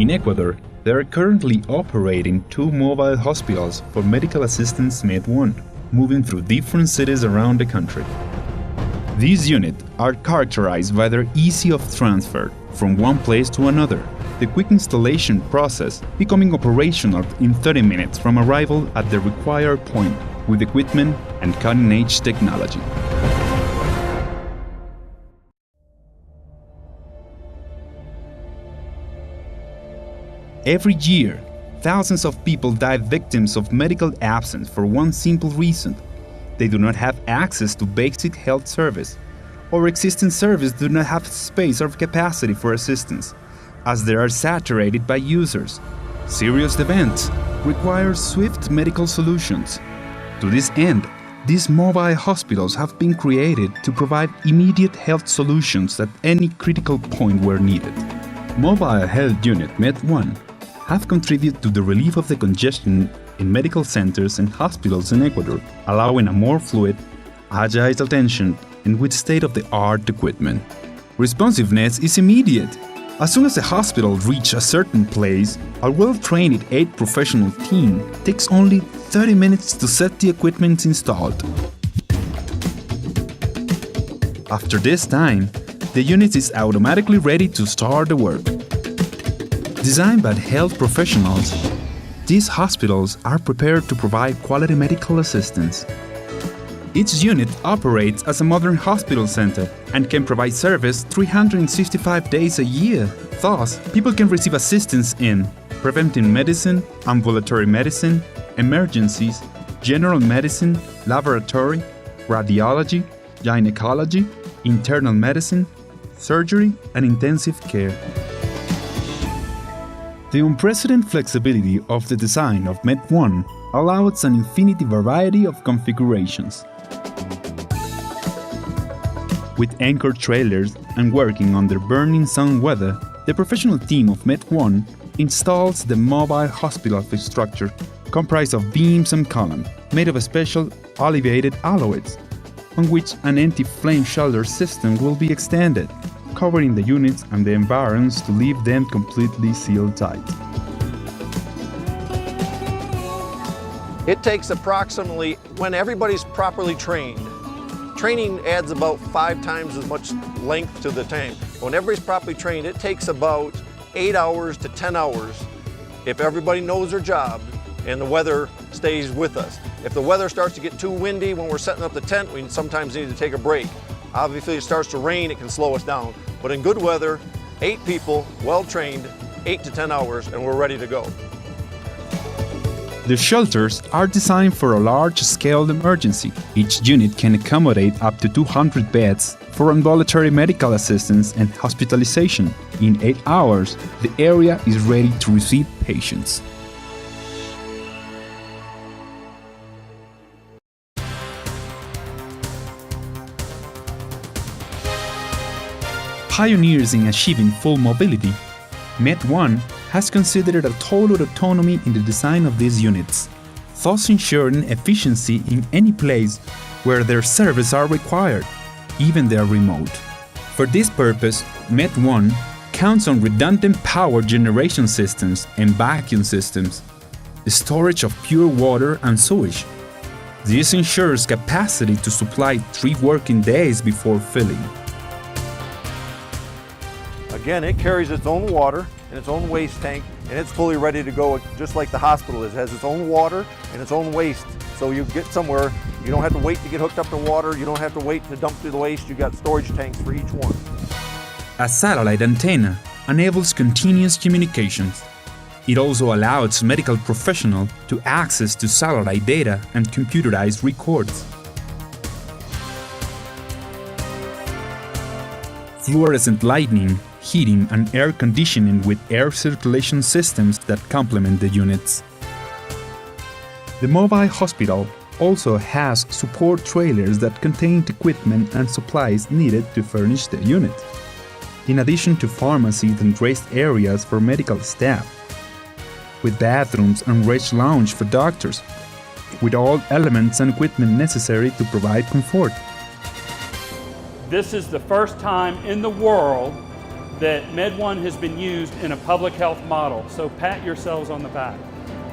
In Ecuador, there are currently operating 2 mobile hospitals for medical assistance Med1, moving through different cities around the country. These units are characterized by their ease of transfer from one place to another, the quick installation process becoming operational in 30 minutes from arrival at the required point with equipment and cutting-edge technology. Every year, thousands of people die victims of medical absence for one simple reason. They do not have access to basic health service, or existing service do not have space or capacity for assistance, as they are saturated by users. Serious events require swift medical solutions. To this end, these mobile hospitals have been created to provide immediate health solutions at any critical point where needed. Mobile Health Unit Med1 have contributed to the relief of the congestion in medical centers and hospitals in Ecuador, allowing a more fluid, agile attention and with state-of-the-art equipment. Responsiveness is immediate. As soon as the hospital reaches a certain place, a well-trained 8-professional team takes only 30 minutes to set the equipment installed. After this time, the unit is automatically ready to start the work. Designed by health professionals, these hospitals are prepared to provide quality medical assistance. Each unit operates as a modern hospital center and can provide service 365 days a year. Thus, people can receive assistance in preventive medicine, ambulatory medicine, emergencies, general medicine, laboratory, radiology, gynecology, internal medicine, surgery, and intensive care. The unprecedented flexibility of the design of Med1 allows an infinite variety of configurations. With anchored trailers and working under burning sun weather, the professional team of Med1 installs the mobile hospital structure comprised of beams and columns made of special alleviated alloys, on which an anti-flame shelter system will be extended, covering the units and the environs to leave them completely sealed tight. It takes approximately, when everybody's properly trained, training adds about 5 times as much length to the tank. When everybody's properly trained, it takes about 8 hours to 10 hours if everybody knows their job and the weather stays with us. If the weather starts to get too windy when we're setting up the tent, we sometimes need to take a break. Obviously, if it starts to rain, it can slow us down. But in good weather, 8 people, well-trained, 8 to 10 hours, and we're ready to go. The shelters are designed for a large-scale emergency. Each unit can accommodate up to 200 beds for ambulatory medical assistance and hospitalization. In 8 hours, the area is ready to receive patients. Pioneers in achieving full mobility, Med1 has considered a total autonomy in the design of these units, thus ensuring efficiency in any place where their services are required, even they are remote. For this purpose, Med1 counts on redundant power generation systems and vacuum systems, the storage of pure water and sewage. This ensures capacity to supply 3 working days before filling. Again, it carries its own water and its own waste tank, and it's fully ready to go, just like the hospital is. It has its own water and its own waste. So you get somewhere, you don't have to wait to get hooked up to water, you don't have to wait to dump through the waste, you got storage tanks for each one. A satellite antenna enables continuous communications. It also allows medical professionals to access to satellite data and computerized records. Fluorescent lighting, heating and air conditioning with air circulation systems that complement the units. The mobile hospital also has support trailers that contain equipment and supplies needed to furnish the unit, in addition to pharmacies and rest areas for medical staff, with bathrooms and rest lounge for doctors, with all elements and equipment necessary to provide comfort. This is the first time in the world that Med1 has been used in a public health model, so pat yourselves on the back.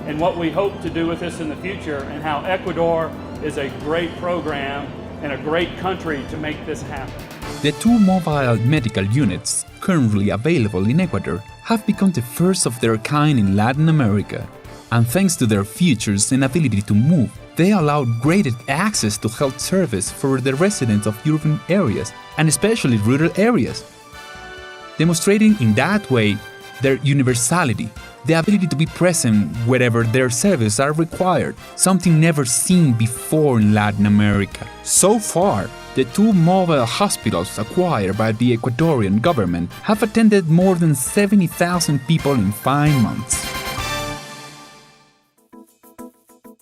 And what we hope to do with this in the future, and how Ecuador is a great program and a great country to make this happen. The two mobile medical units currently available in Ecuador have become the first of their kind in Latin America. And thanks to their features and ability to move, they allow greater access to health service for the residents of urban areas and especially rural areas, demonstrating in that way their universality, the ability to be present wherever their services are required, something never seen before in Latin America. So far, the two mobile hospitals acquired by the Ecuadorian government have attended more than 70,000 people in 5 months.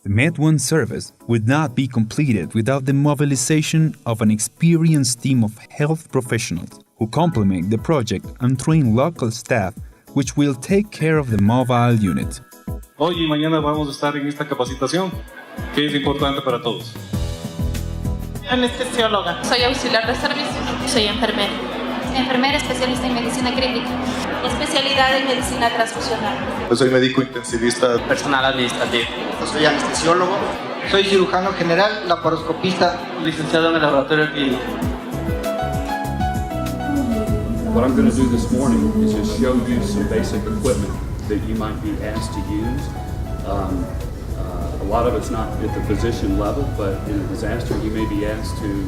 The Med1 service would not be completed without the mobilization of an experienced team of health professionals who complement the project and train local staff which will take care of the mobile unit. Hoy y mañana vamos a estar en esta capacitación que es importante para todos. Anestesióloga. Soy auxiliar de servicio. Soy enfermera. Enfermera especialista en medicina clínica. Especialidad en medicina transfusional. Yo soy médico intensivista. Personal administrativo. Yo soy anestesiólogo. Soy cirujano general, laparoscopista, licenciado en el laboratorio clínico. What I'm going to do this morning is just show you some basic equipment that you might be asked to use. A lot of it's not at the physician level, but in a disaster you may be asked to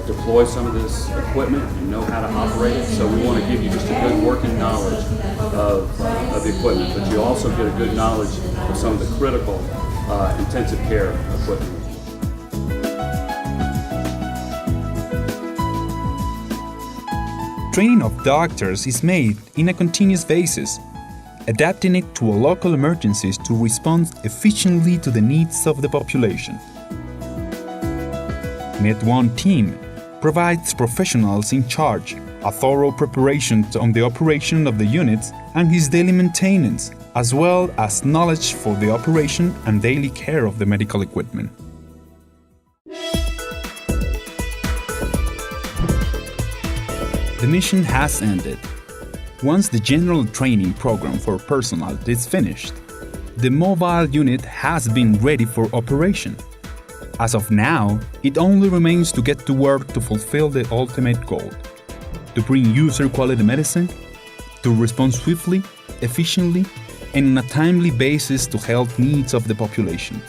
deploy some of this equipment and know how to operate it. So we want to give you just a good working knowledge of the equipment, but you also get a good knowledge of some of the critical intensive care equipment. Training of doctors is made in a continuous basis, adapting it to local emergencies to respond efficiently to the needs of the population. Med1 team provides professionals in charge, a thorough preparation on the operation of the units and his daily maintenance, as well as knowledge for the operation and daily care of the medical equipment. The mission has ended. Once the general training program for personnel is finished, the mobile unit has been ready for operation. As of now, it only remains to get to work to fulfill the ultimate goal: to bring user-quality medicine, to respond swiftly, efficiently, and on a timely basis to health needs of the population.